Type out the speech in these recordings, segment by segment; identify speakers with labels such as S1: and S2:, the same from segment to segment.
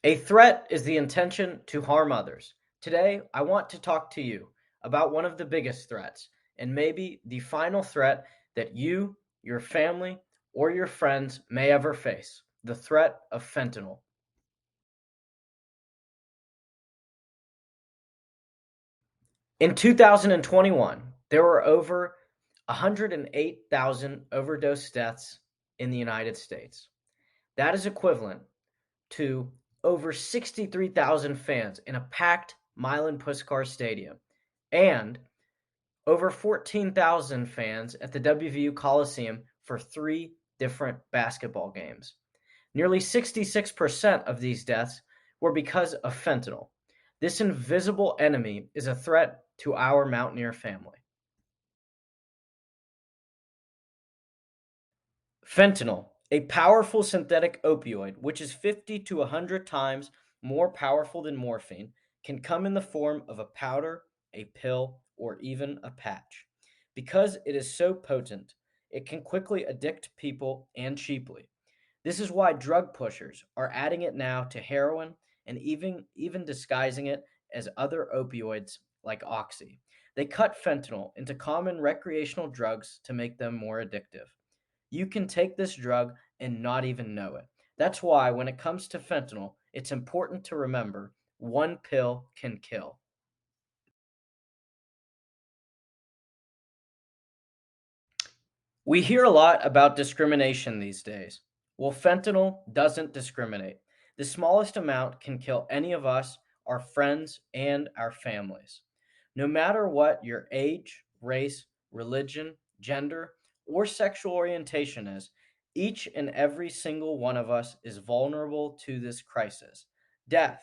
S1: A threat is the intention to harm others. Today, I want to talk to you about one of the biggest threats, and maybe the final threat that you, your family, or your friends may ever face: the threat of fentanyl. In 2021, there were over 108,000 overdose deaths in the United States. That is equivalent to over 63,000 fans in a packed Milan Puskar Stadium and over 14,000 fans at the WVU Coliseum for three different basketball games. Nearly 66% of these deaths were because of fentanyl. This invisible enemy is a threat to our Mountaineer family. Fentanyl, a powerful synthetic opioid which is 50 to 100 times more powerful than morphine, can come in the form of a powder, a pill, or even a patch. Because it is so potent, it can quickly addict people and cheaply. This is why drug pushers are adding it now to heroin and even disguising it as other opioids like oxy. They cut fentanyl into common recreational drugs to make them more addictive. You can take this drug and not even know it. That's why, when it comes to fentanyl, it's important to remember one pill can kill. We hear a lot about discrimination these days. Well, fentanyl doesn't discriminate. The smallest amount can kill any of us, our friends, and our families. No matter what your age, race, religion, gender, or sexual orientation is, each and every single one of us is vulnerable to this crisis. Death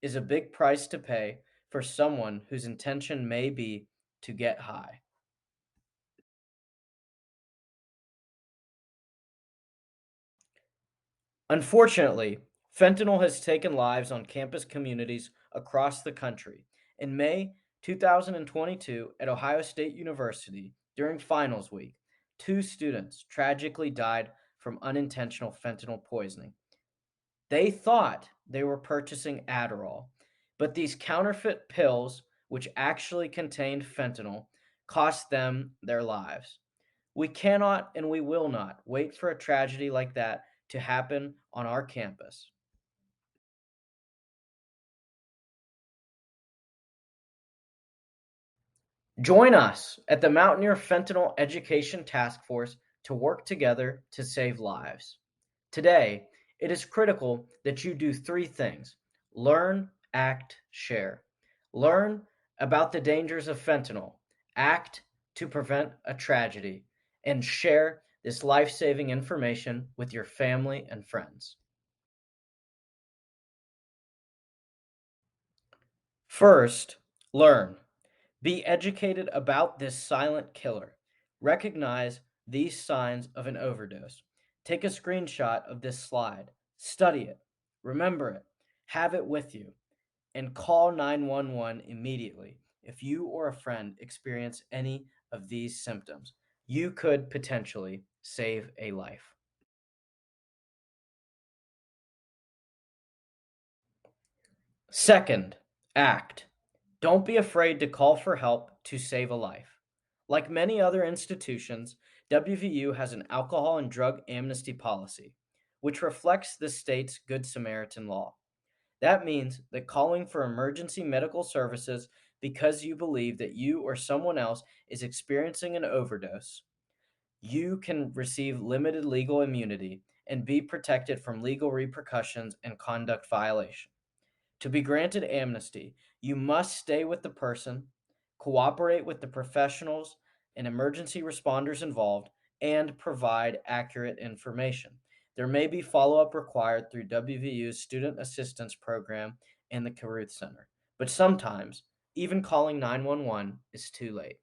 S1: is a big price to pay for someone whose intention may be to get high. Unfortunately, fentanyl has taken lives on campus communities across the country. In May 2022, at Ohio State University, during finals week, two students tragically died from unintentional fentanyl poisoning. They thought they were purchasing Adderall, but these counterfeit pills, which actually contained fentanyl, cost them their lives. We cannot and we will not wait for a tragedy like that to happen on our campus. Join us at the Mountaineer Fentanyl Education Task Force to work together to save lives. Today, it is critical that you do three things: learn, act, share. Learn about the dangers of fentanyl, act to prevent a tragedy, and share this life saving information with your family and friends. First, learn. Be educated about this silent killer. Recognize these signs of an overdose. Take a screenshot of this slide. Study it. Remember it. Have it with you. And call 911 immediately if you or a friend experience any of these symptoms. You could potentially save a life. Second, act. Don't be afraid to call for help to save a life. Like many other institutions, WVU has an alcohol and drug amnesty policy, which reflects the state's Good Samaritan law. That means that calling for emergency medical services because you believe that you or someone else is experiencing an overdose, you can receive limited legal immunity and be protected from legal repercussions and conduct violation. To be granted amnesty, you must stay with the person, cooperate with the professionals and emergency responders involved, and provide accurate information. There may be follow up required through WVU's Student Assistance Program and the Caruth Center, but sometimes even calling 911 is too late.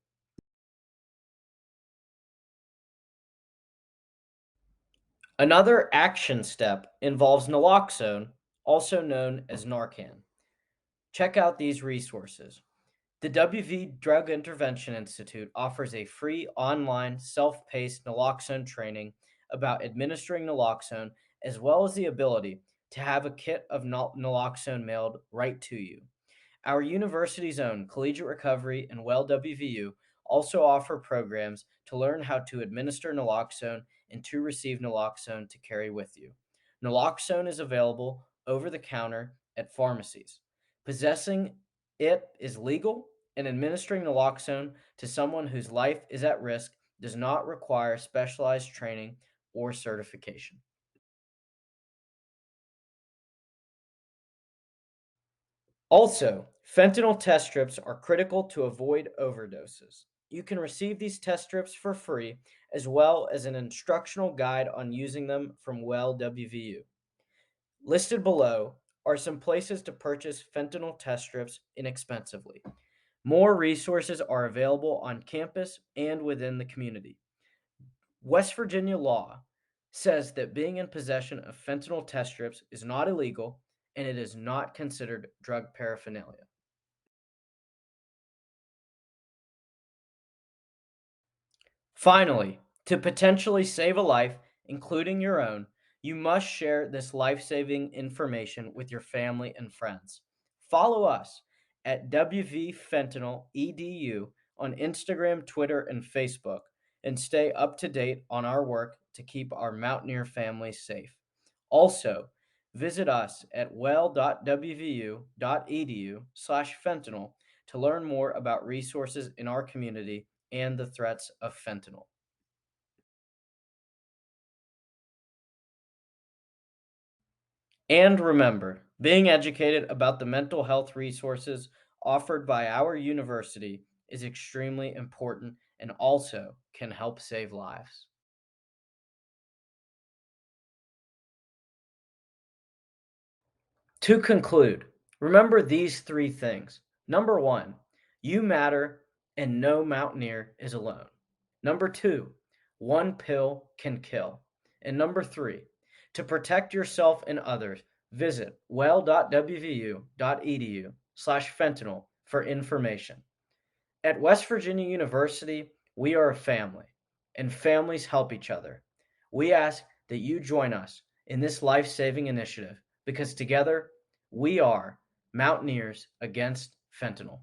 S1: Another action step involves naloxone, also known as Narcan. Check out these resources. The WV Drug Intervention Institute offers a free online self paced naloxone training about administering naloxone, as well as the ability to have a kit of naloxone mailed right to you. Our university's own Collegiate Recovery and Well WVU also offer programs to learn how to administer naloxone and to receive naloxone to carry with you. Naloxone is available over the counter at pharmacies. Possessing it is legal, and administering naloxone to someone whose life is at risk does not require specialized training or certification. Also, fentanyl test strips are critical to avoid overdoses. You can receive these test strips for free, as well as an instructional guide on using them from Well WVU. Listed below are some places to purchase fentanyl test strips inexpensively. More resources are available on campus and within the community. West Virginia law says that being in possession of fentanyl test strips is not illegal and it is not considered drug paraphernalia. Finally, to potentially save a life, including your own, you must share this life saving information with your family and friends. Follow us at WVFentanyl.edu on Instagram, Twitter, and Facebook, and stay up to date on our work to keep our Mountaineer families safe. Also, visit us at well.wvu.edu/fentanyl to learn more about resources in our community and the threats of fentanyl. And remember, being educated about the mental health resources offered by our university is extremely important and also can help save lives. To conclude, remember these three things. Number one, you matter and no mountaineer is alone. Number two, one pill can kill. And number three, to protect yourself and others, visit well.wvu.edu/fentanyl for information. At West Virginia University, we are a family, and families help each other. We ask that you join us in this life saving initiative because together we are Mountaineers against fentanyl.